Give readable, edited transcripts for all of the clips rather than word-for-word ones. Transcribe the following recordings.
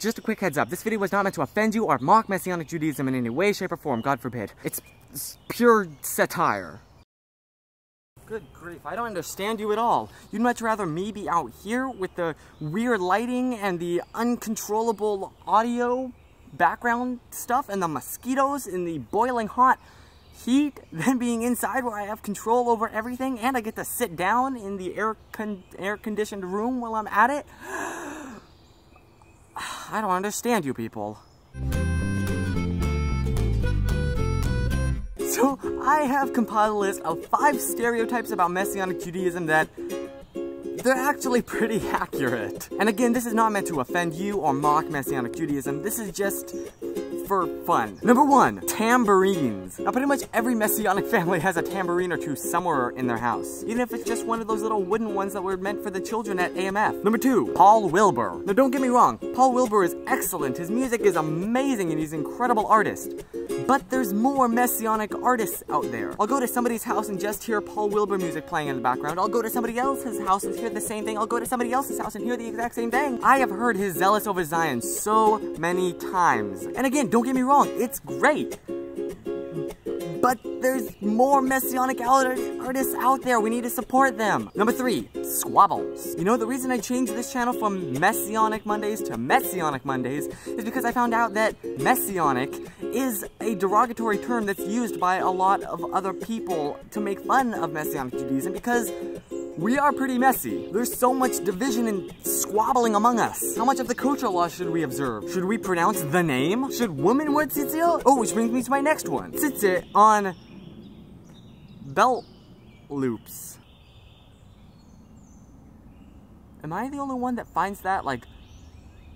just a quick heads up. This video was not meant to offend you or mock Messianic Judaism in any way, shape, or form. God forbid. It's pure satire. Good grief, I don't understand you at all. You'd much rather me be out here with the weird lighting and the uncontrollable audio background stuff and the mosquitoes in the boiling hot heat than being inside where I have control over everything and I get to sit down in the air-conditioned room while I'm at it? I don't understand you people. So I have compiled a list of 5 stereotypes about Messianic Judaism that they're actually pretty accurate. And again, this is not meant to offend you or mock Messianic Judaism. This is just for fun. Number 1, tambourines. Now pretty much every Messianic family has a tambourine or two somewhere in their house. Even if it's just one of those little wooden ones that were meant for the children at AMF. Number 2, Paul Wilbur. Now don't get me wrong, Paul Wilbur is excellent. His music is amazing and he's an incredible artist. But there's more Messianic artists out there. I'll go to somebody's house and just hear Paul Wilbur music playing in the background. I'll go to somebody else's house and hear the same thing. I'll go to somebody else's house and hear the exact same thing. I have heard his Zealous Over Zion so many times. And again, don't get me wrong, it's great. But there's more Messianic artists out there. We need to support them. Number 3, squabbles. You know, the reason I changed this channel from Messianic Mondays to Messianic Mondays is because I found out that Messianic is a derogatory term that's used by a lot of other people to make fun of Messianic Judaism because we are pretty messy. There's so much division and squabbling among us. How much of the kosher law should we observe? Should we pronounce the name? Should women wear tzitzit? Oh, which brings me to my next one. Tzitzit on belt loops. Am I the only one that finds that, like,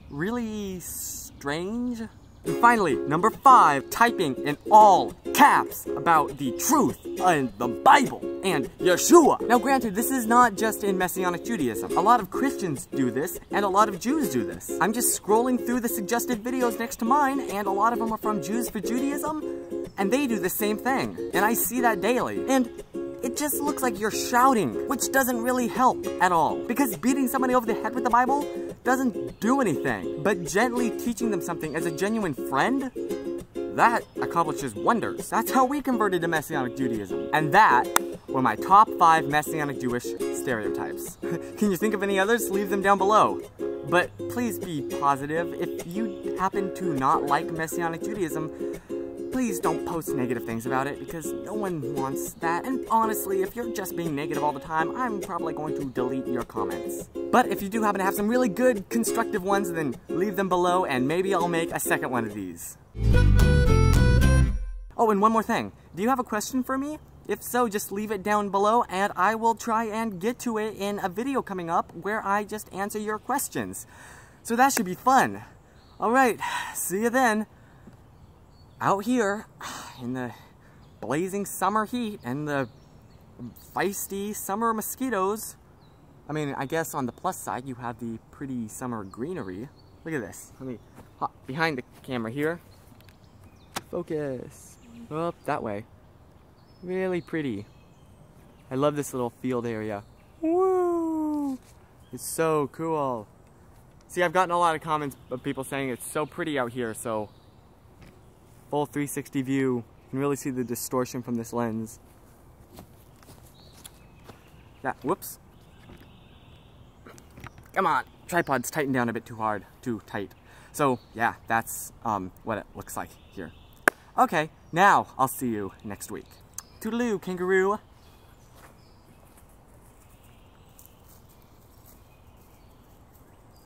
really strange? And finally, number 5, typing in all caps about the truth and the Bible and Yeshua. Now granted, this is not just in Messianic Judaism. A lot of Christians do this, and a lot of Jews do this. I'm just scrolling through the suggested videos next to mine, and a lot of them are from Jews for Judaism, and they do the same thing. And I see that daily. And it just looks like you're shouting, which doesn't really help at all. Because beating somebody over the head with the Bible doesn't do anything. But gently teaching them something as a genuine friend, that accomplishes wonders. That's how we converted to Messianic Judaism. And that were my top 5 Messianic Jewish stereotypes. Can you think of any others? Leave them down below. But please be positive. If you happen to not like Messianic Judaism, please don't post negative things about it because no one wants that. And honestly, if you're just being negative all the time, I'm probably going to delete your comments. But if you do happen to have some really good, constructive ones, then leave them below and maybe I'll make a second one of these. Oh, and one more thing. Do you have a question for me? If so, just leave it down below and I will try and get to it in a video coming up where I just answer your questions. So that should be fun. Alright, see you then. Out here in the blazing summer heat and the feisty summer mosquitoes. I mean, I guess on the plus side, you have the pretty summer greenery. Look at this. Let me hop behind the camera here. Focus. Up that way. Really pretty. I love this little field area. Woo! It's so cool. See, I've gotten a lot of comments of people saying it's so pretty out here, so full 360 view. You can really see the distortion from this lens. Yeah, whoops. Come on, tripod's tightened down a bit too hard, too tight. So yeah, that's what it looks like here. Okay, now I'll see you next week. Toodaloo, kangaroo.